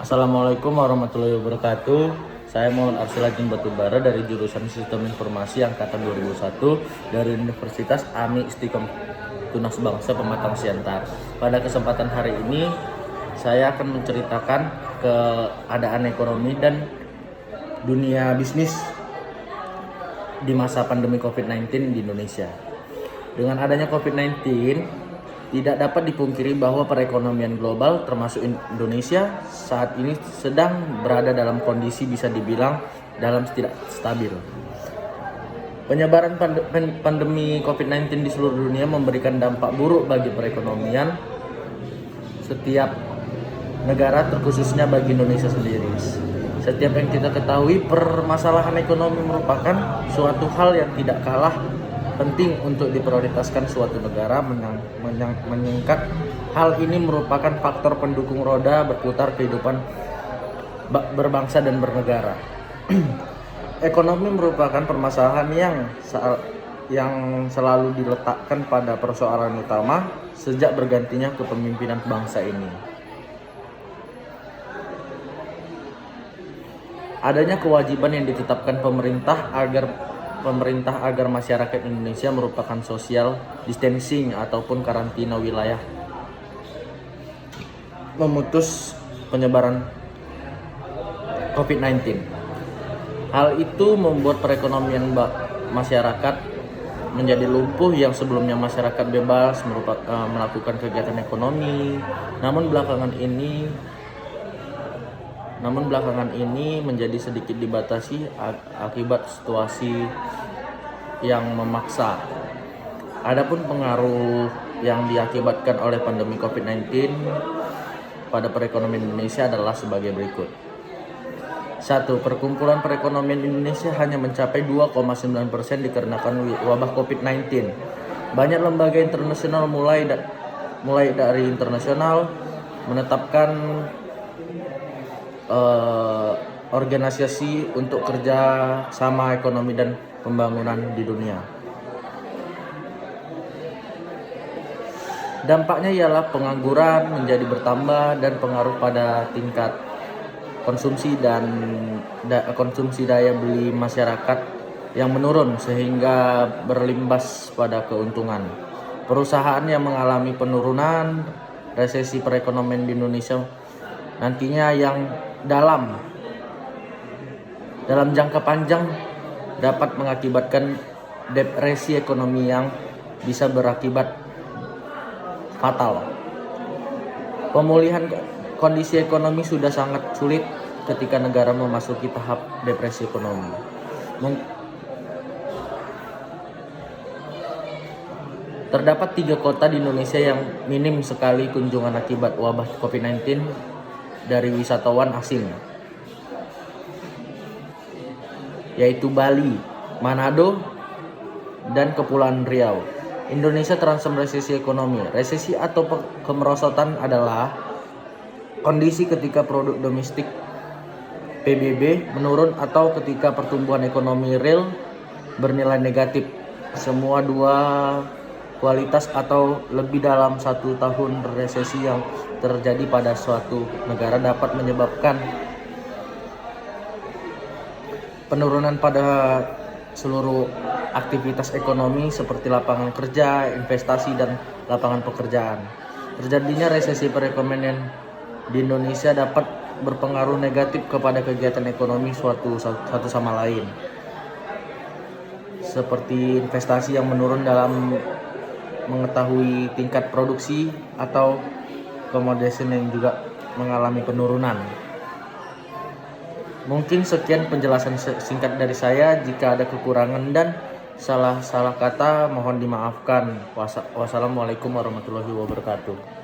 Assalamualaikum warahmatullahi wabarakatuh. Saya Muhammad Arsyilajin Batubara dari jurusan Sistem Informasi Angkatan 2001 dari Universitas AMI Istiqomah Tunas Bangsa Pematang Siantar. Pada kesempatan hari ini saya akan menceritakan keadaan ekonomi dan dunia bisnis di masa pandemi COVID-19 di Indonesia. Dengan adanya COVID-19, tidak dapat dipungkiri bahwa perekonomian global termasuk Indonesia saat ini sedang berada dalam kondisi bisa dibilang dalam tidak stabil. Penyebaran pandemi COVID-19 di seluruh dunia memberikan dampak buruk bagi perekonomian setiap negara, terkhususnya bagi Indonesia sendiri. Setiap yang kita ketahui, permasalahan ekonomi merupakan suatu hal yang tidak kalah penting untuk diprioritaskan suatu negara meningkat. Hal ini merupakan faktor pendukung roda berputar kehidupan berbangsa dan bernegara. Ekonomi merupakan permasalahan yang selalu diletakkan pada persoalan utama sejak bergantinya kepemimpinan bangsa ini. Adanya kewajiban yang ditetapkan pemerintah agar masyarakat Indonesia merupakan social distancing ataupun karantina wilayah, memutus penyebaran COVID-19. Hal itu membuat perekonomian masyarakat menjadi lumpuh. Yang sebelumnya masyarakat bebas melakukan kegiatan ekonomi, namun belakangan ini menjadi sedikit dibatasi akibat situasi yang memaksa. Adapun pengaruh yang diakibatkan oleh pandemi COVID-19 pada perekonomian Indonesia adalah sebagai berikut. 1. Perkumpulan perekonomian Indonesia hanya mencapai 2,9% dikarenakan wabah COVID-19. Banyak lembaga internasional mulai dari internasional menetapkan organisasi untuk kerja sama ekonomi dan pembangunan di dunia. Dampaknya ialah pengangguran menjadi bertambah dan pengaruh pada tingkat konsumsi dan konsumsi daya beli masyarakat yang menurun sehingga berlimbas pada keuntungan. Perusahaan yang mengalami penurunan, resesi perekonomian di Indonesia nantinya yang dalam jangka panjang dapat mengakibatkan depresi ekonomi yang bisa berakibat fatal. Pemulihan kondisi ekonomi sudah sangat sulit ketika negara memasuki tahap depresi ekonomi. Terdapat 3 kota di Indonesia yang minim sekali kunjungan akibat wabah COVID-19 dari wisatawan asing, yaitu Bali, Manado, dan Kepulauan Riau. Indonesia terancam resesi ekonomi. Resesi atau kemerosotan adalah kondisi ketika produk domestik PBB menurun atau ketika pertumbuhan ekonomi real bernilai negatif. Semua dua kualitas atau lebih dalam 1 tahun resesi yang terjadi pada suatu negara dapat menyebabkan penurunan pada seluruh aktivitas ekonomi seperti lapangan kerja, investasi, dan lapangan pekerjaan. Terjadinya resesi perekonomian di Indonesia dapat berpengaruh negatif kepada kegiatan ekonomi satu sama lain, seperti investasi yang menurun dalam mengetahui tingkat produksi atau komoditas yang juga mengalami penurunan. Mungkin sekian penjelasan singkat dari saya. Jika ada kekurangan dan salah kata mohon dimaafkan. Wassalamualaikum warahmatullahi wabarakatuh.